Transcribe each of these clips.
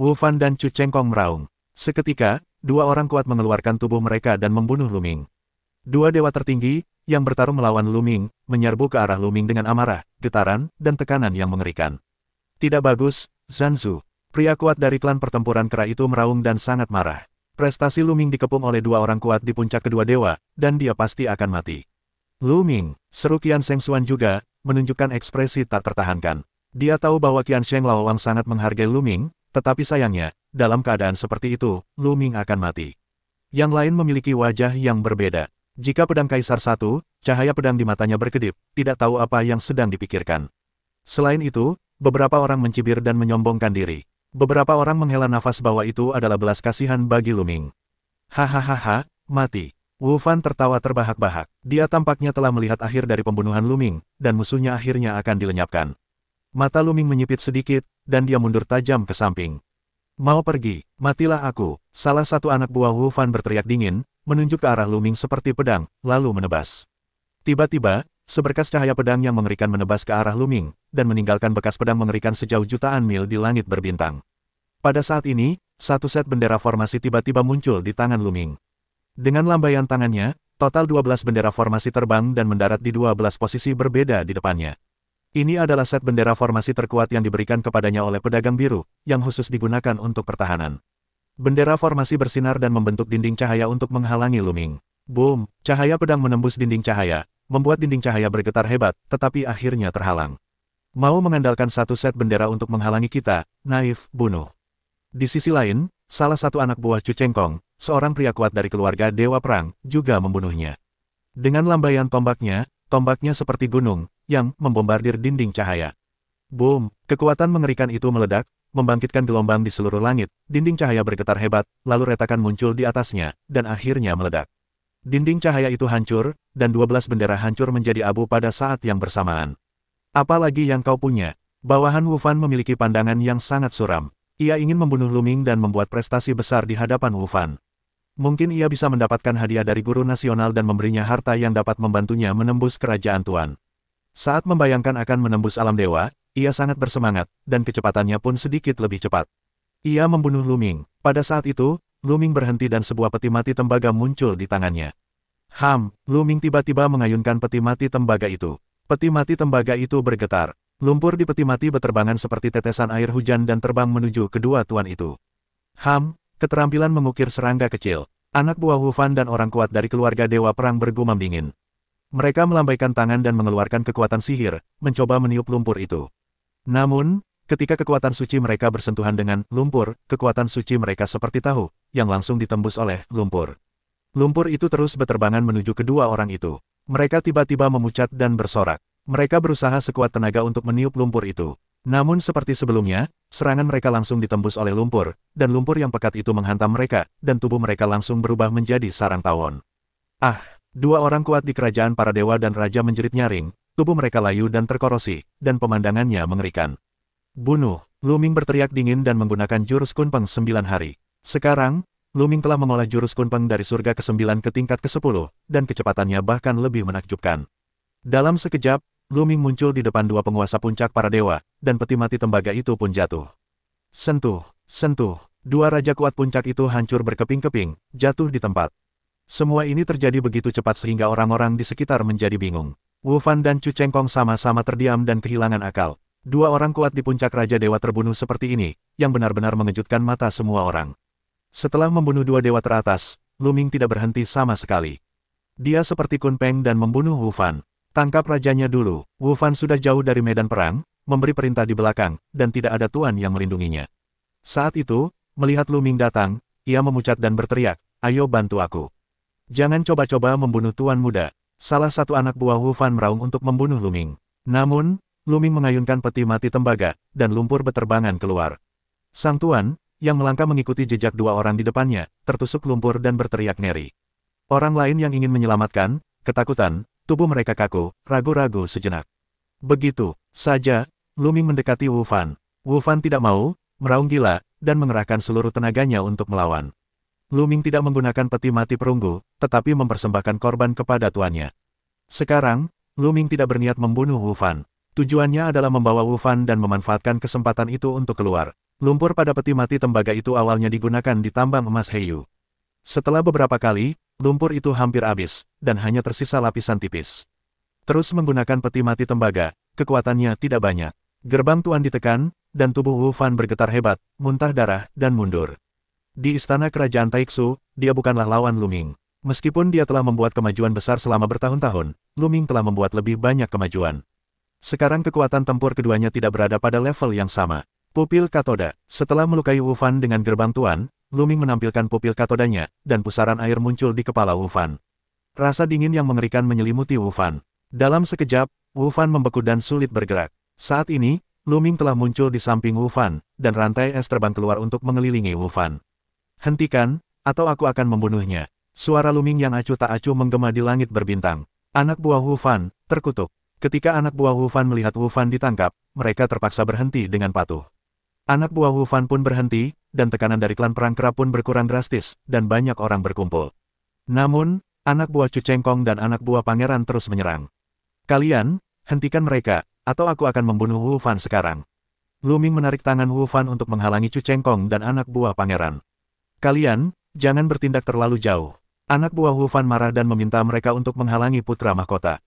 Wu Fan dan Chu Chengkong meraung. Seketika, dua orang kuat mengeluarkan tubuh mereka dan membunuh Luming. Dua dewa tertinggi, yang bertarung melawan Luming, menyerbu ke arah Luming dengan amarah, getaran, dan tekanan yang mengerikan. Tidak bagus, Zanzu. Pria kuat dari klan pertempuran kera itu meraung dan sangat marah. Prestasi Luming dikepung oleh dua orang kuat di puncak kedua dewa, dan dia pasti akan mati. Luming, seru Qian Sheng Xuan juga, menunjukkan ekspresi tak tertahankan. Dia tahu bahwa Qian Sheng Laowang sangat menghargai Luming, tetapi sayangnya, dalam keadaan seperti itu, Luming akan mati. Yang lain memiliki wajah yang berbeda. Jika pedang Kaisar satu, cahaya pedang di matanya berkedip, tidak tahu apa yang sedang dipikirkan. Selain itu, beberapa orang mencibir dan menyombongkan diri. Beberapa orang menghela nafas bahwa itu adalah belas kasihan bagi Luming. Hahaha, mati. Wu Fan tertawa terbahak-bahak. Dia tampaknya telah melihat akhir dari pembunuhan Luming, dan musuhnya akhirnya akan dilenyapkan. Mata Luming menyipit sedikit, dan dia mundur tajam ke samping. Mau pergi, matilah aku. Salah satu anak buah Wu Fan berteriak dingin, menunjuk ke arah Luming seperti pedang, lalu menebas. Tiba-tiba, seberkas cahaya pedang yang mengerikan menebas ke arah Luming, dan meninggalkan bekas pedang mengerikan sejauh jutaan mil di langit berbintang. Pada saat ini, satu set bendera formasi tiba-tiba muncul di tangan Luming. Dengan lambaian tangannya, total 12 bendera formasi terbang dan mendarat di 12 posisi berbeda di depannya. Ini adalah set bendera formasi terkuat yang diberikan kepadanya oleh pedagang biru, yang khusus digunakan untuk pertahanan. Bendera formasi bersinar dan membentuk dinding cahaya untuk menghalangi Luming. Boom, cahaya pedang menembus dinding cahaya, membuat dinding cahaya bergetar hebat, tetapi akhirnya terhalang. Mau mengandalkan satu set bendera untuk menghalangi kita, naif, bunuh. Di sisi lain, salah satu anak buah Chu Chengkong, seorang pria kuat dari keluarga Dewa Perang, juga membunuhnya. Dengan lambaian tombaknya seperti gunung, yang membombardir dinding cahaya. Boom, kekuatan mengerikan itu meledak, membangkitkan gelombang di seluruh langit, dinding cahaya bergetar hebat, lalu retakan muncul di atasnya, dan akhirnya meledak. Dinding cahaya itu hancur, dan 12 bendera hancur menjadi abu pada saat yang bersamaan. Apalagi yang kau punya? Bawahan Wu Fan memiliki pandangan yang sangat suram. Ia ingin membunuh Luming dan membuat prestasi besar di hadapan Wu Fan. Mungkin ia bisa mendapatkan hadiah dari guru nasional dan memberinya harta yang dapat membantunya menembus kerajaan Tuan. Saat membayangkan akan menembus alam dewa, ia sangat bersemangat, dan kecepatannya pun sedikit lebih cepat. Ia membunuh Luming. Pada saat itu, Luming berhenti dan sebuah peti mati tembaga muncul di tangannya. Luming tiba-tiba mengayunkan peti mati tembaga itu. Peti mati tembaga itu bergetar. Lumpur di peti mati beterbangan seperti tetesan air hujan dan terbang menuju kedua tuan itu. Keterampilan mengukir serangga kecil. Anak buah Wu Fan dan orang kuat dari keluarga Dewa Perang bergumam dingin. Mereka melambaikan tangan dan mengeluarkan kekuatan sihir, mencoba meniup lumpur itu. Namun, ketika kekuatan suci mereka bersentuhan dengan lumpur, kekuatan suci mereka seperti tahu, yang langsung ditembus oleh lumpur. Lumpur itu terus beterbangan menuju kedua orang itu. Mereka tiba-tiba memucat dan bersorak. Mereka berusaha sekuat tenaga untuk meniup lumpur itu. Namun seperti sebelumnya, serangan mereka langsung ditembus oleh lumpur, dan lumpur yang pekat itu menghantam mereka, dan tubuh mereka langsung berubah menjadi sarang tawon. Dua orang kuat di kerajaan para dewa dan raja menjerit nyaring, tubuh mereka layu dan terkorosi, dan pemandangannya mengerikan. Bunuh, Luming berteriak dingin dan menggunakan jurus Kunpeng 9 hari. Sekarang, Luming telah mengolah jurus Kunpeng dari surga ke-9 ke tingkat ke-10, dan kecepatannya bahkan lebih menakjubkan. Dalam sekejap, Luming muncul di depan dua penguasa puncak para dewa, dan peti mati tembaga itu pun jatuh. Sentuh. Dua raja kuat puncak itu hancur berkeping-keping, jatuh di tempat. Semua ini terjadi begitu cepat sehingga orang-orang di sekitar menjadi bingung. Wu Fan dan Chu Chengkong sama-sama terdiam dan kehilangan akal. Dua orang kuat di puncak Raja Dewa terbunuh seperti ini, yang benar-benar mengejutkan mata semua orang. Setelah membunuh dua dewa teratas, Luming tidak berhenti sama sekali. Dia seperti Kunpeng dan membunuh Wu Fan. Tangkap rajanya dulu. Wu Fan sudah jauh dari medan perang, memberi perintah di belakang, dan tidak ada tuan yang melindunginya. Saat itu, melihat Luming datang, ia memucat dan berteriak, "Ayo bantu aku. Jangan coba-coba membunuh tuan muda." Salah satu anak buah Wu Fan meraung untuk membunuh Luming. Namun, Luming mengayunkan peti mati tembaga, dan lumpur beterbangan keluar. Sang tuan, yang melangkah mengikuti jejak dua orang di depannya, tertusuk lumpur dan berteriak ngeri. Orang lain yang ingin menyelamatkan, ketakutan, tubuh mereka kaku, ragu-ragu sejenak. Begitu saja, Luming mendekati Wu Fan. Wu Fan tidak mau, meraung gila, dan mengerahkan seluruh tenaganya untuk melawan. Luming tidak menggunakan peti mati perunggu, tetapi mempersembahkan korban kepada tuannya. Sekarang, Luming tidak berniat membunuh Wu Fan. Tujuannya adalah membawa Wu Fan dan memanfaatkan kesempatan itu untuk keluar. Lumpur pada peti mati tembaga itu awalnya digunakan di tambang emas Heiyu. Setelah beberapa kali, lumpur itu hampir habis, dan hanya tersisa lapisan tipis. Terus menggunakan peti mati tembaga, kekuatannya tidak banyak. Gerbang tuan ditekan, dan tubuh Wu Fan bergetar hebat, muntah darah, dan mundur. Di istana kerajaan Taiksu, dia bukanlah lawan Lu Ming. Meskipun dia telah membuat kemajuan besar selama bertahun-tahun, Lu Ming telah membuat lebih banyak kemajuan. Sekarang kekuatan tempur keduanya tidak berada pada level yang sama. Pupil katoda. Setelah melukai Wu Fan dengan gerbang tuan, Lu Ming menampilkan pupil katodanya, dan pusaran air muncul di kepala Wu Fan. Rasa dingin yang mengerikan menyelimuti Wu Fan. Dalam sekejap, Wu Fan membeku dan sulit bergerak. Saat ini, Lu Ming telah muncul di samping Wu Fan, dan rantai es terbang keluar untuk mengelilingi Wu Fan. Hentikan, atau aku akan membunuhnya. Suara Lu Ming yang acuh tak acuh menggema di langit berbintang. Anak buah Wu Fan terkutuk. Ketika anak buah Wu Fan melihat Wu Fan ditangkap, mereka terpaksa berhenti dengan patuh. Anak buah Wu Fan pun berhenti, dan tekanan dari klan perang kera pun berkurang drastis, dan banyak orang berkumpul. Namun, anak buah Chu Chengkong dan anak buah pangeran terus menyerang. Kalian, hentikan mereka, atau aku akan membunuh Wu Fan sekarang. Lu Ming menarik tangan Wu Fan untuk menghalangi Chu Chengkong dan anak buah pangeran. Kalian, jangan bertindak terlalu jauh. Anak buah Wu Fan marah dan meminta mereka untuk menghalangi putra mahkota.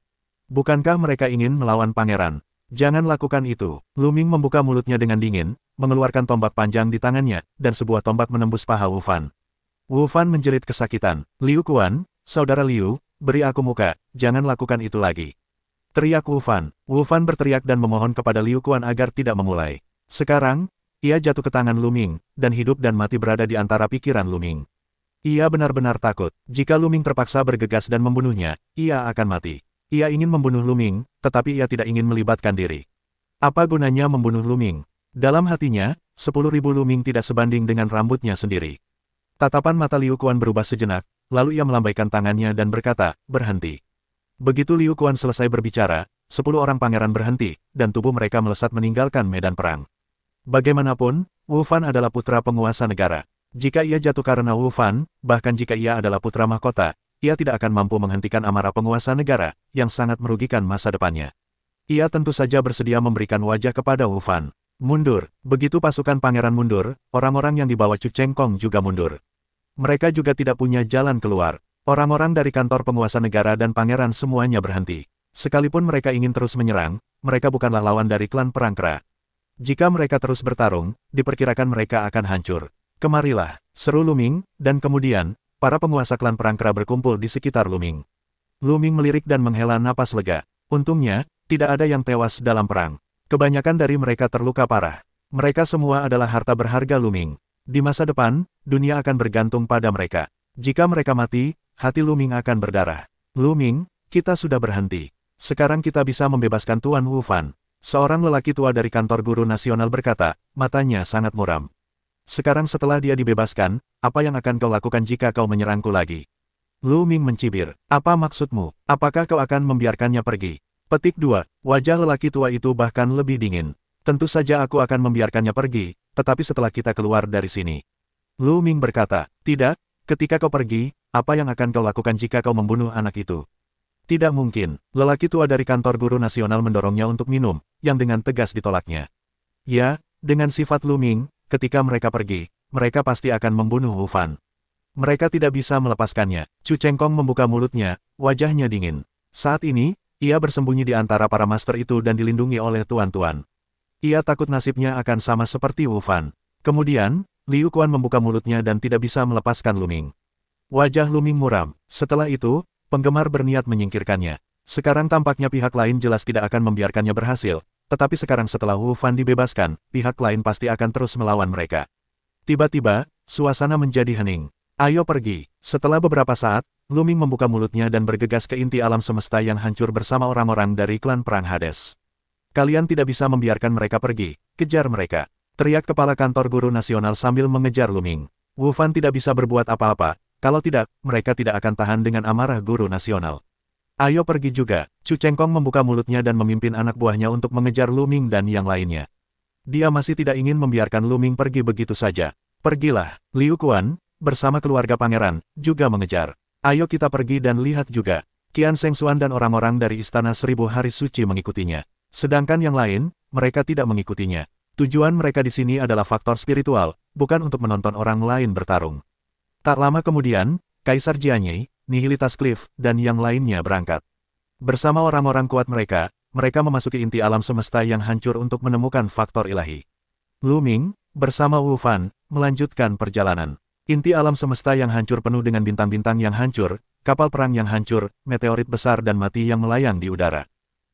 Bukankah mereka ingin melawan pangeran? Jangan lakukan itu. Lu Ming membuka mulutnya dengan dingin, mengeluarkan tombak panjang di tangannya, dan sebuah tombak menembus paha Wu Fan. Wu Fan menjerit kesakitan. Liu Quan, saudara Liu, beri aku muka, jangan lakukan itu lagi. Teriak Wu Fan. Wu Fan berteriak dan memohon kepada Liu Quan agar tidak memulai. Sekarang, ia jatuh ke tangan Lu Ming, dan hidup dan mati berada di antara pikiran Lu Ming. Ia benar-benar takut. Jika Lu Ming terpaksa bergegas dan membunuhnya, ia akan mati. Ia ingin membunuh Lu Ming, tetapi ia tidak ingin melibatkan diri. Apa gunanya membunuh Lu Ming? Dalam hatinya, 10.000 Lu Ming tidak sebanding dengan rambutnya sendiri. Tatapan mata Liu Quan berubah sejenak, lalu ia melambaikan tangannya dan berkata, berhenti. Begitu Liu Quan selesai berbicara, 10 orang pangeran berhenti, dan tubuh mereka melesat meninggalkan medan perang. Bagaimanapun, Wu Fan adalah putra penguasa negara. Jika ia jatuh karena Wu Fan, bahkan jika ia adalah putra mahkota, ia tidak akan mampu menghentikan amarah penguasa negara, yang sangat merugikan masa depannya. Ia tentu saja bersedia memberikan wajah kepada Wu Fan. Mundur. Begitu pasukan pangeran mundur, orang-orang yang dibawa Chu Chengkong juga mundur. Mereka juga tidak punya jalan keluar. Orang-orang dari kantor penguasa negara dan pangeran semuanya berhenti. Sekalipun mereka ingin terus menyerang, mereka bukanlah lawan dari klan perang kera. Jika mereka terus bertarung, diperkirakan mereka akan hancur. Kemarilah, seru Lu Ming, dan kemudian, para penguasa klan perang kera berkumpul di sekitar Lu Ming. Lu Ming melirik dan menghela napas lega. Untungnya, tidak ada yang tewas dalam perang. Kebanyakan dari mereka terluka parah. Mereka semua adalah harta berharga Lu Ming. Di masa depan, dunia akan bergantung pada mereka. Jika mereka mati, hati Lu Ming akan berdarah. Lu Ming, kita sudah berhenti. Sekarang kita bisa membebaskan Tuan Wu Fan. Seorang lelaki tua dari kantor guru nasional berkata, matanya sangat muram. Sekarang setelah dia dibebaskan, apa yang akan kau lakukan jika kau menyerangku lagi? Lu Ming mencibir. Apa maksudmu? Apakah kau akan membiarkannya pergi? Petik 2. Wajah lelaki tua itu bahkan lebih dingin. Tentu saja aku akan membiarkannya pergi, tetapi setelah kita keluar dari sini. Lu Ming berkata, tidak, ketika kau pergi, apa yang akan kau lakukan jika kau membunuh anak itu? Tidak mungkin. Lelaki tua dari kantor guru nasional mendorongnya untuk minum, yang dengan tegas ditolaknya. Ya, dengan sifat Lu Ming, ketika mereka pergi, mereka pasti akan membunuh Wu Fan. Mereka tidak bisa melepaskannya. Chu Chengkong membuka mulutnya, wajahnya dingin. Saat ini, ia bersembunyi di antara para master itu dan dilindungi oleh tuan-tuan. Ia takut nasibnya akan sama seperti Wu Fan. Kemudian, Liu Quan membuka mulutnya dan tidak bisa melepaskan Lu Ming. Wajah Lu Ming muram. Setelah itu, penggemar berniat menyingkirkannya. Sekarang tampaknya pihak lain jelas tidak akan membiarkannya berhasil. Tetapi sekarang setelah Wu Fan dibebaskan, pihak lain pasti akan terus melawan mereka. Tiba-tiba, suasana menjadi hening. Ayo pergi. Setelah beberapa saat, Lu Ming membuka mulutnya dan bergegas ke inti alam semesta yang hancur bersama orang-orang dari klan perang Hades. Kalian tidak bisa membiarkan mereka pergi. Kejar mereka. Teriak kepala kantor guru nasional sambil mengejar Lu Ming. Wu Fan tidak bisa berbuat apa-apa. Kalau tidak, mereka tidak akan tahan dengan amarah guru nasional. Ayo pergi juga. Chu Chengkong membuka mulutnya dan memimpin anak buahnya untuk mengejar Lu Ming dan yang lainnya. Dia masih tidak ingin membiarkan Lu Ming pergi begitu saja. Pergilah. Liu Quan, bersama keluarga pangeran, juga mengejar. Ayo kita pergi dan lihat juga. Qian Shengxuan dan orang-orang dari Istana Seribu Hari Suci mengikutinya. Sedangkan yang lain, mereka tidak mengikutinya. Tujuan mereka di sini adalah faktor spiritual, bukan untuk menonton orang lain bertarung. Tak lama kemudian, Kaisar Jianye, Nihilitas Cliff, dan yang lainnya berangkat. Bersama orang-orang kuat mereka, mereka memasuki inti alam semesta yang hancur untuk menemukan faktor ilahi. Lu Ming, bersama Wu Fan, melanjutkan perjalanan. Inti alam semesta yang hancur penuh dengan bintang-bintang yang hancur, kapal perang yang hancur, meteorit besar dan mati yang melayang di udara.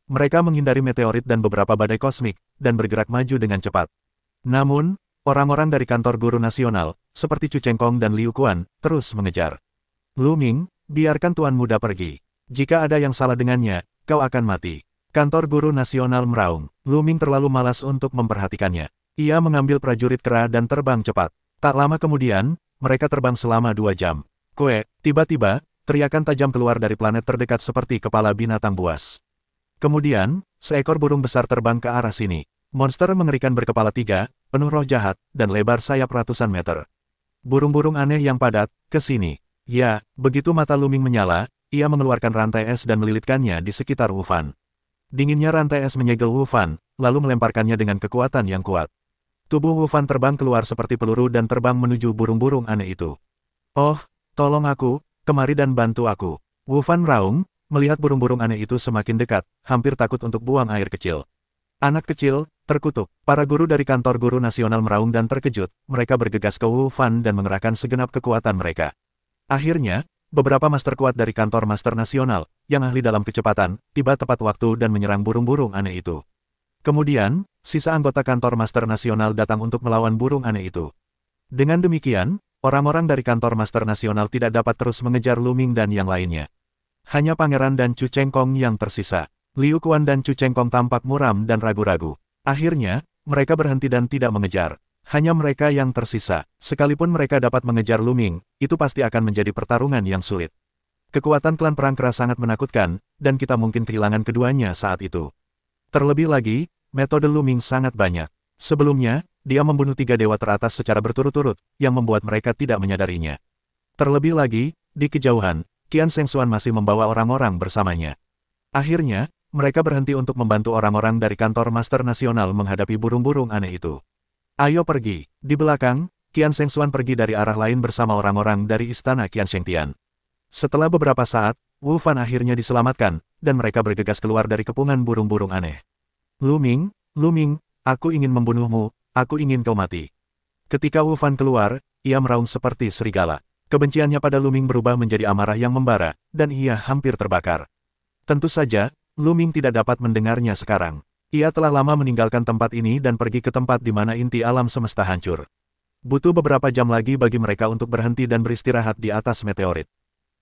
Mereka menghindari meteorit dan beberapa badai kosmik, dan bergerak maju dengan cepat. Namun, orang-orang dari kantor guru nasional, seperti Chu Chengkong dan Liu Quan, terus mengejar. Lu Ming, biarkan Tuan Muda pergi. Jika ada yang salah dengannya, kau akan mati. Kantor guru nasional meraung. Lu Ming terlalu malas untuk memperhatikannya. Ia mengambil prajurit kera dan terbang cepat. Tak lama kemudian, mereka terbang selama 2 jam. Tiba-tiba, teriakan tajam keluar dari planet terdekat seperti kepala binatang buas. Kemudian, seekor burung besar terbang ke arah sini. Monster mengerikan berkepala 3, penuh roh jahat, dan lebar sayap ratusan meter. Burung-burung aneh yang padat, ke sini. Ya, begitu mata Lu Ming menyala, ia mengeluarkan rantai es dan melilitkannya di sekitar Wu Fan. Dinginnya rantai es menyegel Wu Fan, lalu melemparkannya dengan kekuatan yang kuat. Tubuh Wu Fan terbang keluar seperti peluru dan terbang menuju burung-burung aneh itu. Oh, tolong aku, kemari dan bantu aku. Wu Fan meraung, melihat burung-burung aneh itu semakin dekat, hampir takut untuk buang air kecil. Anak kecil, terkutuk. Para guru dari kantor guru nasional meraung dan terkejut, mereka bergegas ke Wu Fan dan mengerahkan segenap kekuatan mereka. Akhirnya, beberapa master kuat dari kantor master nasional, yang ahli dalam kecepatan, tiba tepat waktu dan menyerang burung-burung aneh itu. Kemudian, sisa anggota kantor master nasional datang untuk melawan burung aneh itu. Dengan demikian, orang-orang dari kantor master nasional tidak dapat terus mengejar Lu Ming dan yang lainnya. Hanya Pangeran dan Chu Chengkong yang tersisa. Liu Quan dan Chu Chengkong tampak muram dan ragu-ragu. Akhirnya, mereka berhenti dan tidak mengejar. Hanya mereka yang tersisa. Sekalipun mereka dapat mengejar Lu Ming, itu pasti akan menjadi pertarungan yang sulit. Kekuatan klan perang kera sangat menakutkan, dan kita mungkin kehilangan keduanya saat itu. Terlebih lagi, metode Lu Ming sangat banyak. Sebelumnya, dia membunuh 3 dewa teratas secara berturut-turut, yang membuat mereka tidak menyadarinya. Terlebih lagi, di kejauhan, Qian Shengxuan masih membawa orang-orang bersamanya. Akhirnya, mereka berhenti untuk membantu orang-orang dari kantor master nasional menghadapi burung-burung aneh itu. Ayo pergi. Di belakang, Qian Shengxuan pergi dari arah lain bersama orang-orang dari istana Qian Shengtian. Setelah beberapa saat, Wu Fan akhirnya diselamatkan, dan mereka bergegas keluar dari kepungan burung-burung aneh. Lu Ming, aku ingin membunuhmu, aku ingin kau mati. Ketika Wu Fan keluar, ia meraung seperti serigala. Kebenciannya pada Lu Ming berubah menjadi amarah yang membara, dan ia hampir terbakar. Tentu saja, Lu Ming tidak dapat mendengarnya sekarang. Ia telah lama meninggalkan tempat ini dan pergi ke tempat di mana inti alam semesta hancur. Butuh beberapa jam lagi bagi mereka untuk berhenti dan beristirahat di atas meteorit.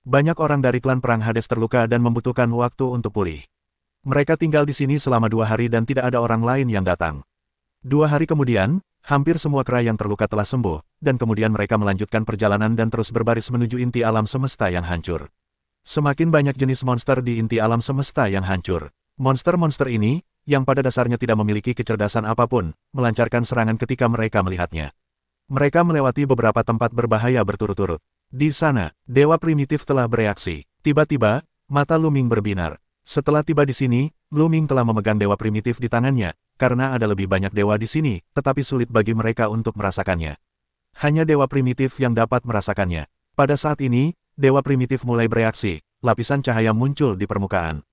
Banyak orang dari klan perang Hades terluka dan membutuhkan waktu untuk pulih. Mereka tinggal di sini selama 2 hari dan tidak ada orang lain yang datang. 2 hari kemudian, hampir semua kera yang terluka telah sembuh, dan kemudian mereka melanjutkan perjalanan dan terus berbaris menuju inti alam semesta yang hancur. Semakin banyak jenis monster di inti alam semesta yang hancur. Monster-monster ini, yang pada dasarnya tidak memiliki kecerdasan apapun, melancarkan serangan ketika mereka melihatnya. Mereka melewati beberapa tempat berbahaya berturut-turut. Di sana, dewa primitif telah bereaksi. Tiba-tiba, mata Lu Ming berbinar. Setelah tiba di sini, Lu Ming telah memegang dewa primitif di tangannya, karena ada lebih banyak dewa di sini, tetapi sulit bagi mereka untuk merasakannya. Hanya dewa primitif yang dapat merasakannya. Pada saat ini, dewa primitif mulai bereaksi, lapisan cahaya muncul di permukaan.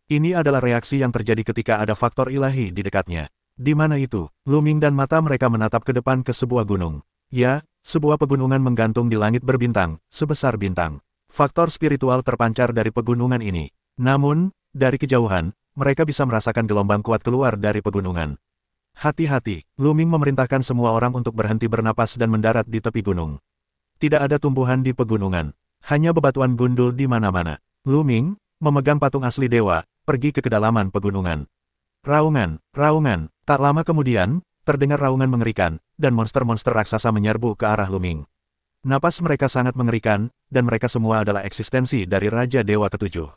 Ini adalah reaksi yang terjadi ketika ada faktor ilahi di dekatnya. Di mana itu? Lu Ming dan mata mereka menatap ke depan ke sebuah gunung. Ya, sebuah pegunungan menggantung di langit berbintang, sebesar bintang. Faktor spiritual terpancar dari pegunungan ini. Namun, dari kejauhan, mereka bisa merasakan gelombang kuat keluar dari pegunungan. Hati-hati, Lu Ming memerintahkan semua orang untuk berhenti bernapas dan mendarat di tepi gunung. Tidak ada tumbuhan di pegunungan. Hanya bebatuan gundul di mana-mana. Lu Ming, memegang patung asli dewa, pergi ke kedalaman pegunungan. Raungan, raungan. Tak lama kemudian, terdengar raungan mengerikan, dan monster-monster raksasa menyerbu ke arah Lu Ming. Napas mereka sangat mengerikan, dan mereka semua adalah eksistensi dari Raja Dewa Ketujuh.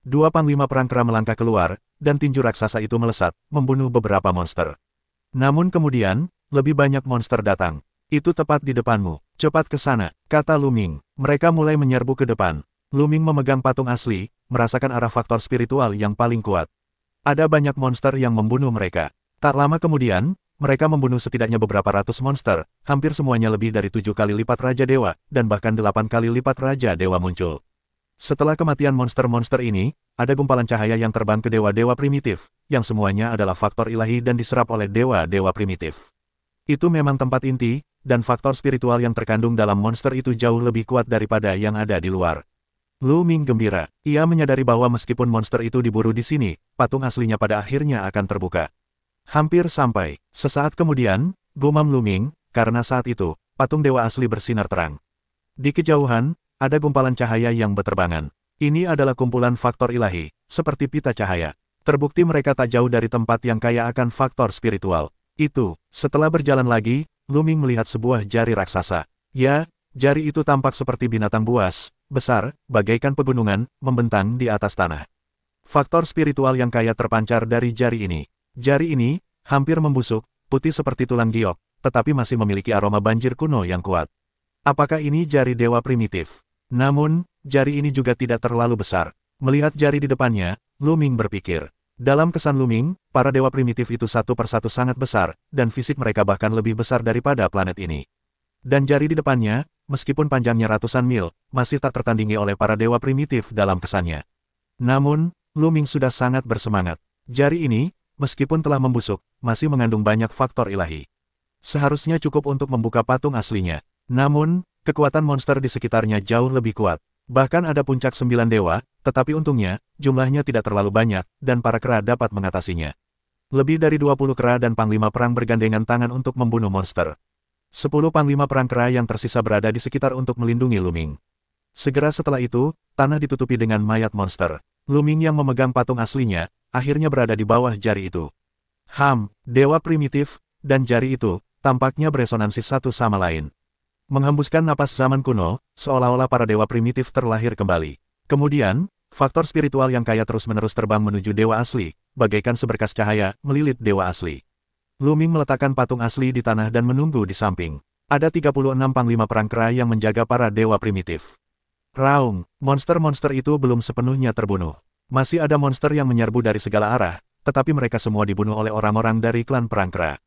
2 panglima perang kera melangkah keluar, dan tinju raksasa itu melesat, membunuh beberapa monster. Namun kemudian, lebih banyak monster datang. Itu tepat di depanmu. Cepat ke sana, kata Lu Ming. Mereka mulai menyerbu ke depan. Lu Ming memegang patung asli, merasakan arah faktor spiritual yang paling kuat. Ada banyak monster yang membunuh mereka. Tak lama kemudian, mereka membunuh setidaknya beberapa ratus monster, hampir semuanya lebih dari 7 kali lipat Raja Dewa, dan bahkan 8 kali lipat Raja Dewa muncul. Setelah kematian monster-monster ini, ada gumpalan cahaya yang terbang ke dewa-dewa primitif, yang semuanya adalah faktor ilahi dan diserap oleh dewa-dewa primitif. Itu memang tempat inti, dan faktor spiritual yang terkandung dalam monster itu jauh lebih kuat daripada yang ada di luar. Lu Ming gembira. Ia menyadari bahwa meskipun monster itu diburu di sini, patung aslinya pada akhirnya akan terbuka. Hampir sampai. Sesaat kemudian, gumam Lu Ming, karena saat itu, patung dewa asli bersinar terang. Di kejauhan, ada gumpalan cahaya yang berterbangan. Ini adalah kumpulan faktor ilahi, seperti pita cahaya. Terbukti mereka tak jauh dari tempat yang kaya akan faktor spiritual. Setelah berjalan lagi, Lu Ming melihat sebuah jari raksasa. Ya, jari itu tampak seperti binatang buas, besar, bagaikan pegunungan, membentang di atas tanah. Faktor spiritual yang kaya terpancar dari jari ini. Jari ini, hampir membusuk, putih seperti tulang giok, tetapi masih memiliki aroma banjir kuno yang kuat. Apakah ini jari dewa primitif? Namun, jari ini juga tidak terlalu besar. Melihat jari di depannya, Lu Ming berpikir. Dalam kesan Lu Ming, para dewa primitif itu satu persatu sangat besar, dan fisik mereka bahkan lebih besar daripada planet ini. Dan jari di depannya, meskipun panjangnya ratusan mil, masih tak tertandingi oleh para dewa primitif dalam kesannya. Namun, Lu Ming sudah sangat bersemangat. Jari ini, meskipun telah membusuk, masih mengandung banyak faktor ilahi. Seharusnya cukup untuk membuka patung aslinya. Namun, kekuatan monster di sekitarnya jauh lebih kuat. Bahkan ada puncak 9 dewa, tetapi untungnya, jumlahnya tidak terlalu banyak, dan para kera dapat mengatasinya. Lebih dari 20 kera dan panglima perang bergandengan tangan untuk membunuh monster. 10 panglima perang kera yang tersisa berada di sekitar untuk melindungi Lu Ming. Segera setelah itu, tanah ditutupi dengan mayat monster. Lu Ming yang memegang patung aslinya, akhirnya berada di bawah jari itu. Dewa primitif, dan jari itu, tampaknya beresonansi satu sama lain. Menghembuskan napas zaman kuno, seolah-olah para dewa primitif terlahir kembali. Kemudian, faktor spiritual yang kaya terus-menerus terbang menuju dewa asli, bagaikan seberkas cahaya, melilit dewa asli. Lu Ming meletakkan patung asli di tanah dan menunggu di samping. Ada 36 panglima perang kera yang menjaga para dewa primitif. Raung, monster-monster itu belum sepenuhnya terbunuh. Masih ada monster yang menyerbu dari segala arah, tetapi mereka semua dibunuh oleh orang-orang dari klan perang kera.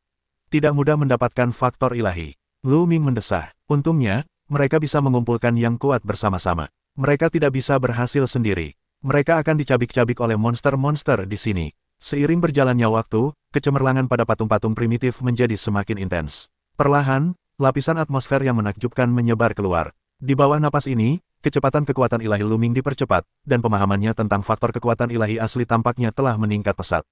Tidak mudah mendapatkan faktor ilahi. Lu Ming mendesah. Untungnya, mereka bisa mengumpulkan yang kuat bersama-sama. Mereka tidak bisa berhasil sendiri. Mereka akan dicabik-cabik oleh monster-monster di sini. Seiring berjalannya waktu, kecemerlangan pada patung-patung primitif menjadi semakin intens. Perlahan, lapisan atmosfer yang menakjubkan menyebar keluar. Di bawah napas ini, kecepatan kekuatan ilahi Lu Ming dipercepat, dan pemahamannya tentang faktor kekuatan ilahi asli tampaknya telah meningkat pesat.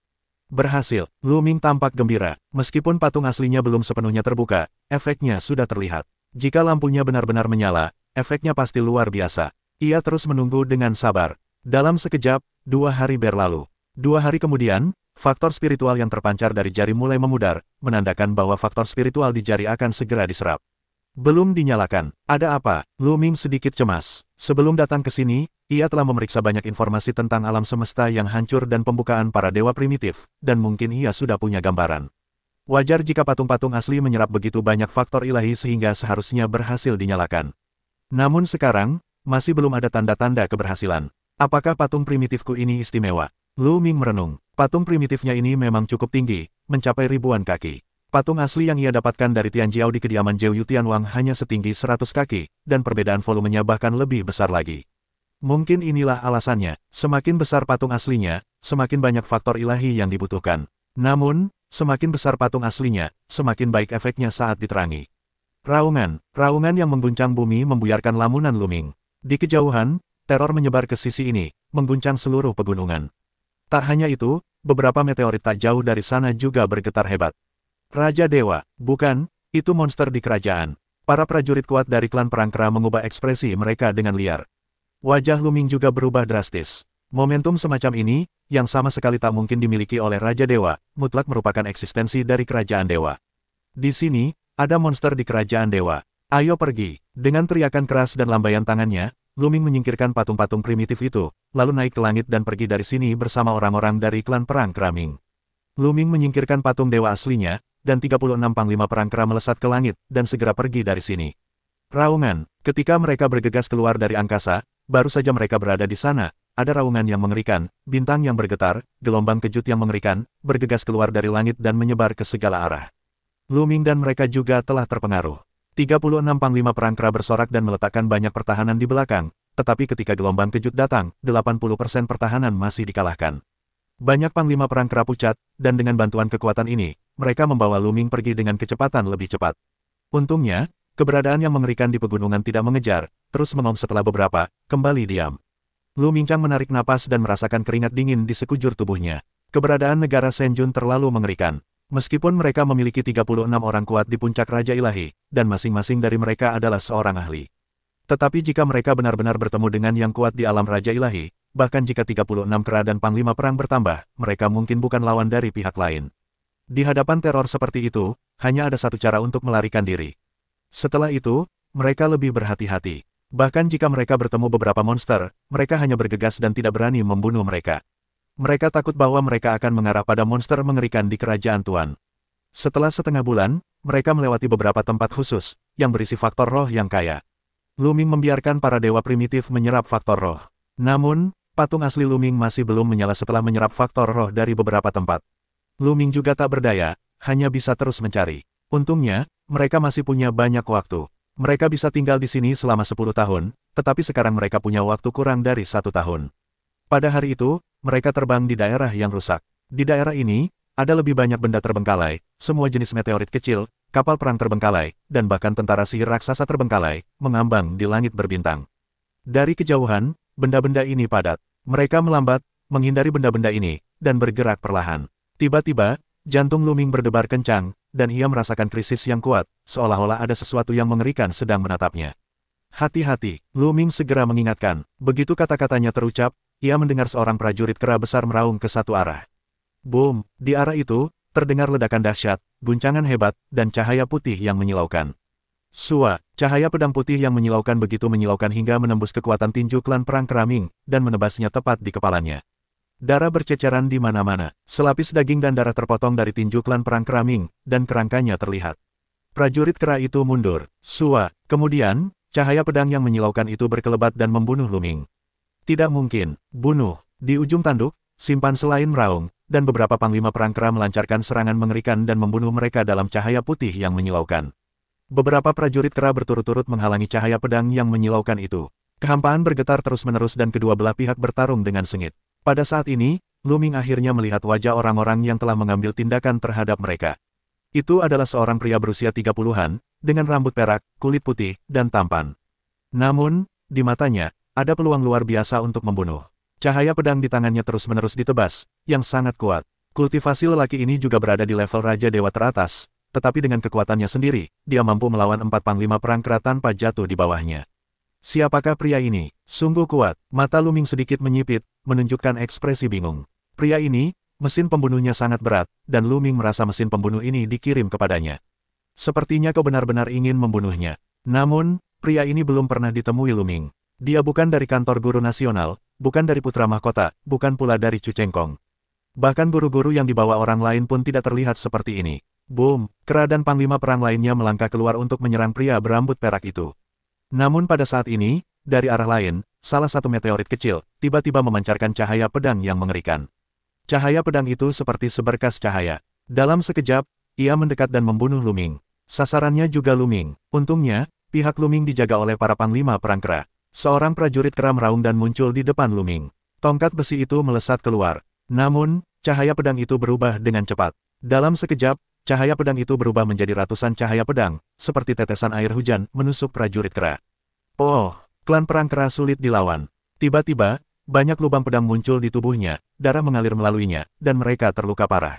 Berhasil, Lu Ming tampak gembira. Meskipun patung aslinya belum sepenuhnya terbuka, efeknya sudah terlihat. Jika lampunya benar-benar menyala, efeknya pasti luar biasa. Ia terus menunggu dengan sabar. Dalam sekejap, 2 hari berlalu. 2 hari kemudian, faktor spiritual yang terpancar dari jari mulai memudar, menandakan bahwa faktor spiritual di jari akan segera diserap. Belum dinyalakan. Ada apa? Lu Ming sedikit cemas. Sebelum datang ke sini, ia telah memeriksa banyak informasi tentang alam semesta yang hancur dan pembukaan para dewa primitif, dan mungkin ia sudah punya gambaran. Wajar jika patung-patung asli menyerap begitu banyak faktor ilahi sehingga seharusnya berhasil dinyalakan. Namun sekarang, masih belum ada tanda-tanda keberhasilan. Apakah patung primitifku ini istimewa? Lu Ming merenung. Patung primitifnya ini memang cukup tinggi, mencapai ribuan kaki. Patung asli yang ia dapatkan dari Tianjiao di kediaman Zhou Yutianwang hanya setinggi 100 kaki, dan perbedaan volumenya bahkan lebih besar lagi. Mungkin inilah alasannya, semakin besar patung aslinya, semakin banyak faktor ilahi yang dibutuhkan. Namun, semakin besar patung aslinya, semakin baik efeknya saat diterangi. Raungan yang mengguncang bumi membuyarkan lamunan Lu Ming. Di kejauhan, teror menyebar ke sisi ini, mengguncang seluruh pegunungan. Tak hanya itu, beberapa meteorit tak jauh dari sana juga bergetar hebat. Raja Dewa, bukan, itu monster di kerajaan. Para prajurit kuat dari klan perang kera mengubah ekspresi mereka dengan liar. Wajah Lu Ming juga berubah drastis. Momentum semacam ini, yang sama sekali tak mungkin dimiliki oleh Raja Dewa, mutlak merupakan eksistensi dari kerajaan dewa. Di sini, ada monster di kerajaan dewa. Ayo pergi. Dengan teriakan keras dan lambaian tangannya, Lu Ming menyingkirkan patung-patung primitif itu, lalu naik ke langit dan pergi dari sini bersama orang-orang dari klan perang kera Ming. Lu Ming menyingkirkan patung dewa aslinya, dan 36 panglima perang kera melesat ke langit, dan segera pergi dari sini. Raungan. Ketika mereka bergegas keluar dari angkasa, baru saja mereka berada di sana, ada raungan yang mengerikan, bintang yang bergetar, gelombang kejut yang mengerikan, bergegas keluar dari langit dan menyebar ke segala arah. Lu Ming dan mereka juga telah terpengaruh. 36 panglima perang kera bersorak dan meletakkan banyak pertahanan di belakang, tetapi ketika gelombang kejut datang, 80% pertahanan masih dikalahkan. Banyak panglima perang kera pucat, dan dengan bantuan kekuatan ini, mereka membawa Lu Ming pergi dengan kecepatan lebih cepat. Untungnya, keberadaan yang mengerikan di pegunungan tidak mengejar, terus mengong setelah beberapa, kembali diam. Lu Mingchang menarik napas dan merasakan keringat dingin di sekujur tubuhnya. Keberadaan negara Senjun terlalu mengerikan. Meskipun mereka memiliki 36 orang kuat di puncak Raja Ilahi, dan masing-masing dari mereka adalah seorang ahli. Tetapi jika mereka benar-benar bertemu dengan yang kuat di alam Raja Ilahi, bahkan jika 36 kera dan panglima perang bertambah, mereka mungkin bukan lawan dari pihak lain. Di hadapan teror seperti itu, hanya ada satu cara untuk melarikan diri. Setelah itu, mereka lebih berhati-hati. Bahkan jika mereka bertemu beberapa monster, mereka hanya bergegas dan tidak berani membunuh mereka. Mereka takut bahwa mereka akan mengarah pada monster mengerikan di kerajaan Tuan. Setelah setengah bulan, mereka melewati beberapa tempat khusus, yang berisi faktor roh yang kaya. Lu Ming membiarkan para dewa primitif menyerap faktor roh. Namun, patung asli Lu Ming masih belum menyala setelah menyerap faktor roh dari beberapa tempat. Lu Ming juga tak berdaya, hanya bisa terus mencari. Untungnya, mereka masih punya banyak waktu. Mereka bisa tinggal di sini selama 10 tahun, tetapi sekarang mereka punya waktu kurang dari 1 tahun. Pada hari itu, mereka terbang di daerah yang rusak. Di daerah ini, ada lebih banyak benda terbengkalai, semua jenis meteorit kecil, kapal perang terbengkalai, dan bahkan tentara sihir raksasa terbengkalai, mengambang di langit berbintang. Dari kejauhan, benda-benda ini padat. Mereka melambat, menghindari benda-benda ini, dan bergerak perlahan. Tiba-tiba, jantung Lu Ming berdebar kencang, dan ia merasakan krisis yang kuat, seolah-olah ada sesuatu yang mengerikan sedang menatapnya. Hati-hati, Lu Ming segera mengingatkan. Begitu kata-katanya terucap, ia mendengar seorang prajurit kera besar meraung ke satu arah. Boom! Di arah itu, terdengar ledakan dahsyat, guncangan hebat, dan cahaya putih yang menyilaukan. Sua! Cahaya pedang putih yang menyilaukan begitu menyilaukan hingga menembus kekuatan tinju klan perang kera Ming, dan menebasnya tepat di kepalanya. Darah berceceran di mana-mana. Selapis daging dan darah terpotong dari tinju klan perang kera Ming, dan kerangkanya terlihat. Prajurit kera itu mundur. Sua! Kemudian, cahaya pedang yang menyilaukan itu berkelebat dan membunuh Lu Ming. Tidak mungkin. Bunuh. Di ujung tanduk, simpan selain meraung, dan beberapa panglima perang kera melancarkan serangan mengerikan dan membunuh mereka dalam cahaya putih yang menyilaukan. Beberapa prajurit kera berturut-turut menghalangi cahaya pedang yang menyilaukan itu. Kehampaan bergetar terus-menerus dan kedua belah pihak bertarung dengan sengit. Pada saat ini, Lu Ming akhirnya melihat wajah orang-orang yang telah mengambil tindakan terhadap mereka. Itu adalah seorang pria berusia 30-an, dengan rambut perak, kulit putih, dan tampan. Namun, di matanya, ada peluang luar biasa untuk membunuh. Cahaya pedang di tangannya terus-menerus ditebas, yang sangat kuat. Kultivasi lelaki ini juga berada di level Raja Dewa teratas, tetapi dengan kekuatannya sendiri, dia mampu melawan 4 panglima perang kera tanpa jatuh di bawahnya. Siapakah pria ini? Sungguh kuat. Mata Lu Ming sedikit menyipit, menunjukkan ekspresi bingung. Pria ini, mesin pembunuhnya sangat berat, dan Lu Ming merasa mesin pembunuh ini dikirim kepadanya. Sepertinya kau benar-benar ingin membunuhnya. Namun, pria ini belum pernah ditemui Lu Ming. Dia bukan dari kantor guru nasional, bukan dari putra mahkota, bukan pula dari Chu Chengkong. Bahkan guru-guru yang dibawa orang lain pun tidak terlihat seperti ini. Boom! Kera dan panglima perang lainnya melangkah keluar untuk menyerang pria berambut perak itu. Namun pada saat ini, dari arah lain, salah satu meteorit kecil, tiba-tiba memancarkan cahaya pedang yang mengerikan. Cahaya pedang itu seperti seberkas cahaya. Dalam sekejap, ia mendekat dan membunuh Lu Ming. Sasarannya juga Lu Ming. Untungnya, pihak Lu Ming dijaga oleh para panglima perang kera. Seorang prajurit kera meraung dan muncul di depan Lu Ming. Tongkat besi itu melesat keluar. Namun, cahaya pedang itu berubah dengan cepat. Dalam sekejap, cahaya pedang itu berubah menjadi ratusan cahaya pedang, seperti tetesan air hujan, menusuk prajurit kera. Oh, klan perang kera sulit dilawan. Tiba-tiba, banyak lubang pedang muncul di tubuhnya, darah mengalir melaluinya, dan mereka terluka parah.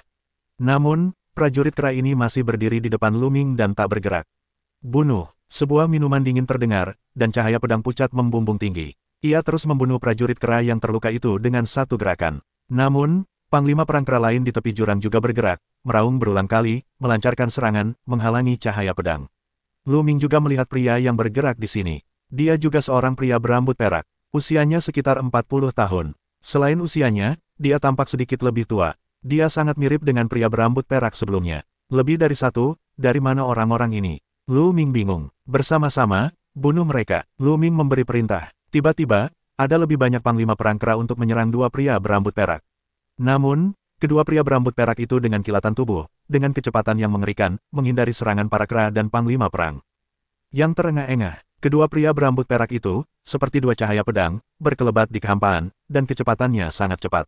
Namun, prajurit kera ini masih berdiri di depan Lu Ming dan tak bergerak. Bunuh. Sebuah minuman dingin terdengar, dan cahaya pedang pucat membumbung tinggi. Ia terus membunuh prajurit kera yang terluka itu dengan satu gerakan. Namun, panglima perang kera lain di tepi jurang juga bergerak, meraung berulang kali, melancarkan serangan, menghalangi cahaya pedang. Lu Ming juga melihat pria yang bergerak di sini. Dia juga seorang pria berambut perak. Usianya sekitar 40 tahun. Selain usianya, dia tampak sedikit lebih tua. Dia sangat mirip dengan pria berambut perak sebelumnya. Lebih dari satu, dari mana orang-orang ini? Lu Ming bingung. Bersama-sama, bunuh mereka. Lu Ming memberi perintah. Tiba-tiba, ada lebih banyak panglima perang kera untuk menyerang dua pria berambut perak. Namun, kedua pria berambut perak itu dengan kilatan tubuh, dengan kecepatan yang mengerikan, menghindari serangan para kera dan panglima perang. Yang terengah-engah, kedua pria berambut perak itu, seperti dua cahaya pedang, berkelebat di kehampaan, dan kecepatannya sangat cepat.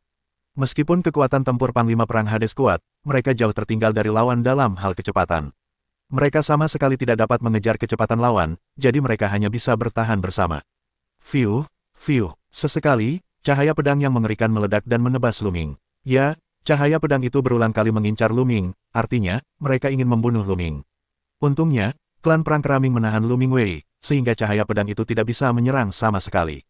Meskipun kekuatan tempur panglima perang Hades kuat, mereka jauh tertinggal dari lawan dalam hal kecepatan. Mereka sama sekali tidak dapat mengejar kecepatan lawan, jadi mereka hanya bisa bertahan bersama. Fiuh, fiuh, sesekali, cahaya pedang yang mengerikan meledak dan menebas Luming. Ya, cahaya pedang itu berulang kali mengincar Luming, artinya, mereka ingin membunuh Luming. Untungnya, klan perang Keraming menahan Luming Wei, sehingga cahaya pedang itu tidak bisa menyerang sama sekali.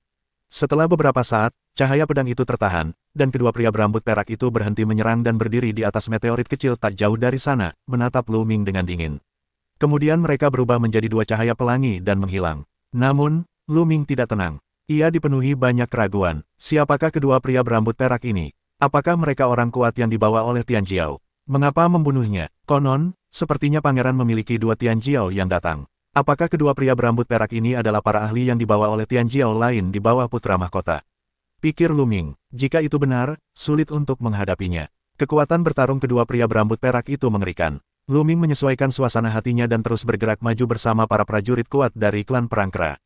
Setelah beberapa saat, cahaya pedang itu tertahan, dan kedua pria berambut perak itu berhenti menyerang dan berdiri di atas meteorit kecil tak jauh dari sana, menatap Luming dengan dingin. Kemudian mereka berubah menjadi dua cahaya pelangi dan menghilang. Namun, Luming tidak tenang. Ia dipenuhi banyak keraguan. Siapakah kedua pria berambut perak ini? Apakah mereka orang kuat yang dibawa oleh Tian Jiao? Mengapa membunuhnya? Konon, sepertinya pangeran memiliki dua Tian Jiao yang datang. Apakah kedua pria berambut perak ini adalah para ahli yang dibawa oleh Tian Jiao lain di bawah putra mahkota? Pikir Luming, jika itu benar, sulit untuk menghadapinya. Kekuatan bertarung kedua pria berambut perak itu mengerikan. Luming menyesuaikan suasana hatinya dan terus bergerak maju bersama para prajurit kuat dari klan perang kera.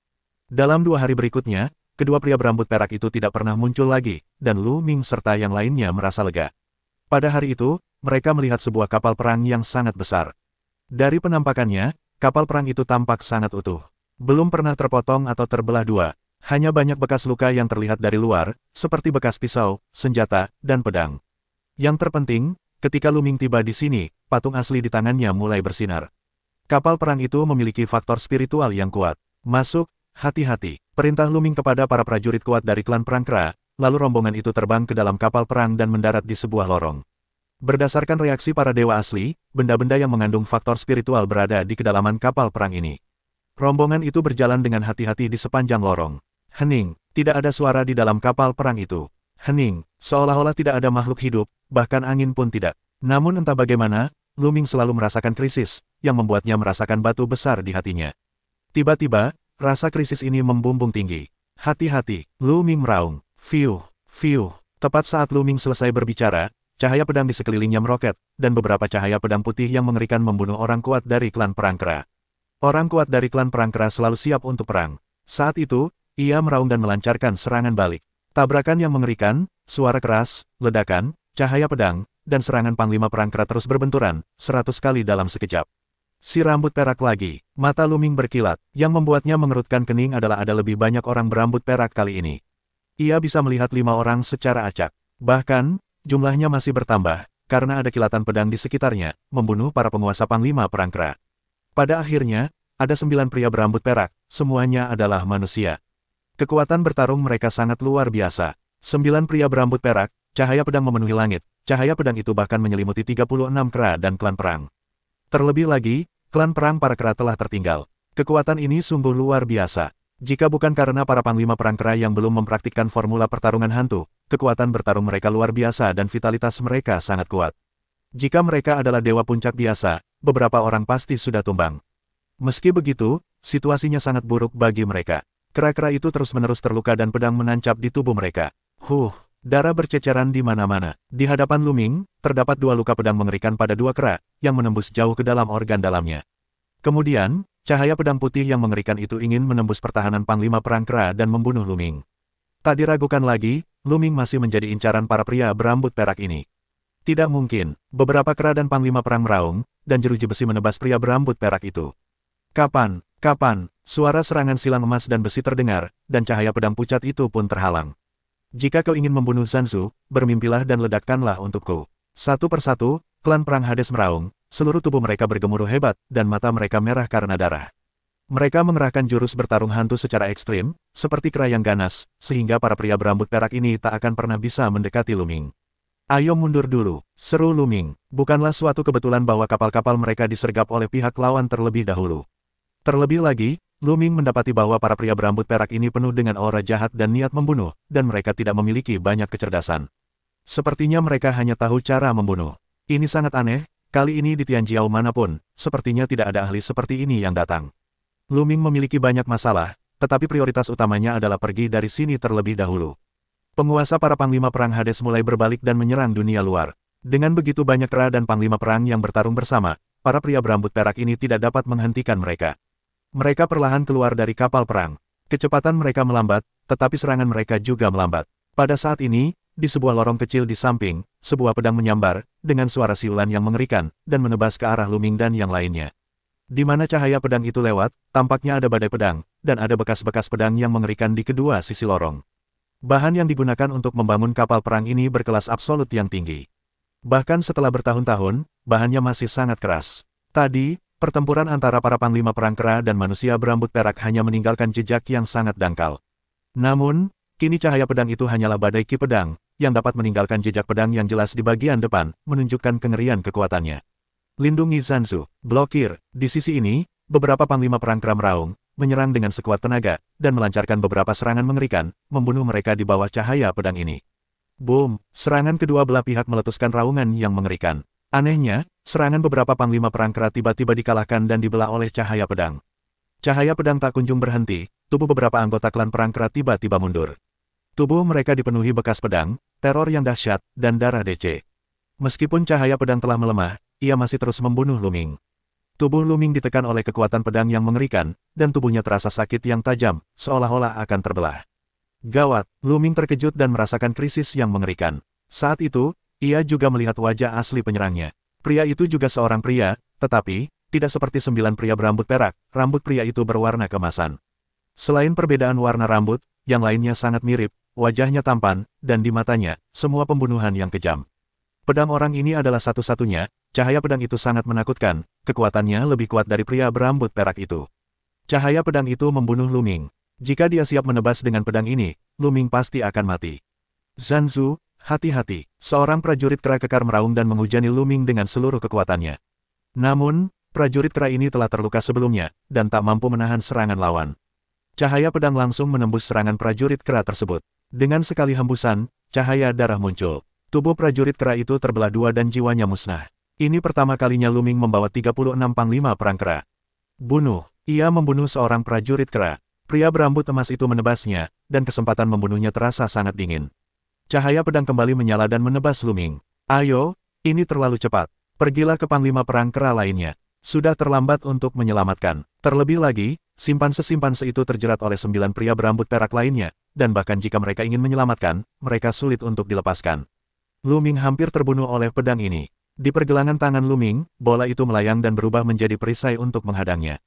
Dalam 2 hari berikutnya, kedua pria berambut perak itu tidak pernah muncul lagi, dan Luming serta yang lainnya merasa lega. Pada hari itu, mereka melihat sebuah kapal perang yang sangat besar. Dari penampakannya, kapal perang itu tampak sangat utuh. Belum pernah terpotong atau terbelah dua, hanya banyak bekas luka yang terlihat dari luar, seperti bekas pisau, senjata, dan pedang. Yang terpenting, ketika Luming tiba di sini, patung asli di tangannya mulai bersinar. Kapal perang itu memiliki faktor spiritual yang kuat. Masuk, hati-hati. Perintah Luming kepada para prajurit kuat dari klan perang kera, lalu rombongan itu terbang ke dalam kapal perang dan mendarat di sebuah lorong. Berdasarkan reaksi para dewa asli, benda-benda yang mengandung faktor spiritual berada di kedalaman kapal perang ini. Rombongan itu berjalan dengan hati-hati di sepanjang lorong. Hening, tidak ada suara di dalam kapal perang itu. Hening, seolah-olah tidak ada makhluk hidup, bahkan angin pun tidak. Namun entah bagaimana, Luming selalu merasakan krisis, yang membuatnya merasakan batu besar di hatinya. Tiba-tiba, rasa krisis ini membumbung tinggi. Hati-hati, Luming meraung. Fiuh, fiuh. Tepat saat Luming selesai berbicara, cahaya pedang di sekelilingnya meroket, dan beberapa cahaya pedang putih yang mengerikan membunuh orang kuat dari klan perang kera. Orang kuat dari klan perang kera selalu siap untuk perang. Saat itu, ia meraung dan melancarkan serangan balik. Tabrakan yang mengerikan, suara keras, ledakan, cahaya pedang, dan serangan panglima perang kera terus berbenturan, 100 kali dalam sekejap. Si rambut perak lagi, mata Luming berkilat, yang membuatnya mengerutkan kening adalah ada lebih banyak orang berambut perak kali ini. Ia bisa melihat 5 orang secara acak. Bahkan, jumlahnya masih bertambah, karena ada kilatan pedang di sekitarnya, membunuh para penguasa panglima perang kera. Pada akhirnya, ada 9 pria berambut perak, semuanya adalah manusia. Kekuatan bertarung mereka sangat luar biasa. 9 pria berambut perak, cahaya pedang memenuhi langit. Cahaya pedang itu bahkan menyelimuti 36 kera dan klan perang. Terlebih lagi, klan perang para kera telah tertinggal. Kekuatan ini sungguh luar biasa. Jika bukan karena para panglima perang kera yang belum mempraktikkan formula pertarungan hantu, kekuatan bertarung mereka luar biasa dan vitalitas mereka sangat kuat. Jika mereka adalah dewa puncak biasa, beberapa orang pasti sudah tumbang. Meski begitu, situasinya sangat buruk bagi mereka. Kera-kera itu terus-menerus terluka dan pedang menancap di tubuh mereka. Darah berceceran di mana-mana. Di hadapan Luming, terdapat 2 luka pedang mengerikan pada 2 kera, yang menembus jauh ke dalam organ dalamnya. Kemudian, cahaya pedang putih yang mengerikan itu ingin menembus pertahanan panglima perang kera dan membunuh Luming. Tak diragukan lagi, Luming masih menjadi incaran para pria berambut perak ini. Tidak mungkin, beberapa kera dan panglima perang meraung, dan jeruji besi menebas pria berambut perak itu. Kapan? Suara serangan silang emas dan besi terdengar, dan cahaya pedang pucat itu pun terhalang. Jika kau ingin membunuh Zanzu, bermimpilah dan ledakkanlah untukku. Satu persatu, klan perang Hades meraung, seluruh tubuh mereka bergemuruh hebat, dan mata mereka merah karena darah. Mereka mengerahkan jurus bertarung hantu secara ekstrim, seperti kera yang ganas, sehingga para pria berambut perak ini tak akan pernah bisa mendekati Luming. Ayo mundur dulu, seru Luming. Bukanlah suatu kebetulan bahwa kapal-kapal mereka disergap oleh pihak lawan terlebih dahulu. Terlebih lagi, Luming mendapati bahwa para pria berambut perak ini penuh dengan aura jahat dan niat membunuh, dan mereka tidak memiliki banyak kecerdasan. Sepertinya mereka hanya tahu cara membunuh. Ini sangat aneh, kali ini di Tianjiao manapun, sepertinya tidak ada ahli seperti ini yang datang. Luming memiliki banyak masalah, tetapi prioritas utamanya adalah pergi dari sini terlebih dahulu. Penguasa para panglima perang Hades mulai berbalik dan menyerang dunia luar. Dengan begitu banyak kera dan panglima perang yang bertarung bersama, para pria berambut perak ini tidak dapat menghentikan mereka. Mereka perlahan keluar dari kapal perang. Kecepatan mereka melambat, tetapi serangan mereka juga melambat. Pada saat ini, di sebuah lorong kecil di samping, sebuah pedang menyambar, dengan suara siulan yang mengerikan, dan menebas ke arah Luming dan yang lainnya. Di mana cahaya pedang itu lewat, tampaknya ada badai pedang, dan ada bekas-bekas pedang yang mengerikan di kedua sisi lorong. Bahan yang digunakan untuk membangun kapal perang ini berkelas absolut yang tinggi. Bahkan setelah bertahun-tahun, bahannya masih sangat keras. Tadi, pertempuran antara para panglima perang kera dan manusia berambut perak hanya meninggalkan jejak yang sangat dangkal. Namun, kini cahaya pedang itu hanyalah badai ki pedang, yang dapat meninggalkan jejak pedang yang jelas di bagian depan, menunjukkan kengerian kekuatannya. Lindungi Zanzu, blokir. Di sisi ini, beberapa panglima perang kera meraung, menyerang dengan sekuat tenaga, dan melancarkan beberapa serangan mengerikan, membunuh mereka di bawah cahaya pedang ini. Boom! Serangan kedua belah pihak meletuskan raungan yang mengerikan. Anehnya, serangan beberapa panglima perang kera tiba-tiba dikalahkan dan dibelah oleh cahaya pedang. Cahaya pedang tak kunjung berhenti, tubuh beberapa anggota klan perang kera tiba-tiba mundur. Tubuh mereka dipenuhi bekas pedang, teror yang dahsyat, dan darah DC. Meskipun cahaya pedang telah melemah, ia masih terus membunuh Luming. Tubuh Luming ditekan oleh kekuatan pedang yang mengerikan, dan tubuhnya terasa sakit yang tajam, seolah-olah akan terbelah. Gawat, Luming terkejut dan merasakan krisis yang mengerikan. Saat itu, ia juga melihat wajah asli penyerangnya. Pria itu juga seorang pria, tetapi, tidak seperti 9 pria berambut perak, rambut pria itu berwarna keemasan. Selain perbedaan warna rambut, yang lainnya sangat mirip, wajahnya tampan, dan di matanya, semua pembunuhan yang kejam. Pedang orang ini adalah satu-satunya, cahaya pedang itu sangat menakutkan, kekuatannya lebih kuat dari pria berambut perak itu. Cahaya pedang itu membunuh Luming. Jika dia siap menebas dengan pedang ini, Luming pasti akan mati. Zanzu, hati-hati. Seorang prajurit kera kekar meraung dan menghujani Luming dengan seluruh kekuatannya. Namun, prajurit kera ini telah terluka sebelumnya, dan tak mampu menahan serangan lawan. Cahaya pedang langsung menembus serangan prajurit kera tersebut. Dengan sekali hembusan, cahaya darah muncul. Tubuh prajurit kera itu terbelah dua dan jiwanya musnah. Ini pertama kalinya Luming membawa 36 panglima perang kera. Bunuh. Ia membunuh seorang prajurit kera. Pria berambut emas itu menebasnya, dan kesempatan membunuhnya terasa sangat dingin. Cahaya pedang kembali menyala dan menebas Luming. Ayo, ini terlalu cepat. Pergilah ke panglima perang kera lainnya. Sudah terlambat untuk menyelamatkan. Terlebih lagi, simpanse-simpanse itu terjerat oleh 9 pria berambut perak lainnya, dan bahkan jika mereka ingin menyelamatkan, mereka sulit untuk dilepaskan. Luming hampir terbunuh oleh pedang ini. Di pergelangan tangan Luming, bola itu melayang dan berubah menjadi perisai untuk menghadangnya.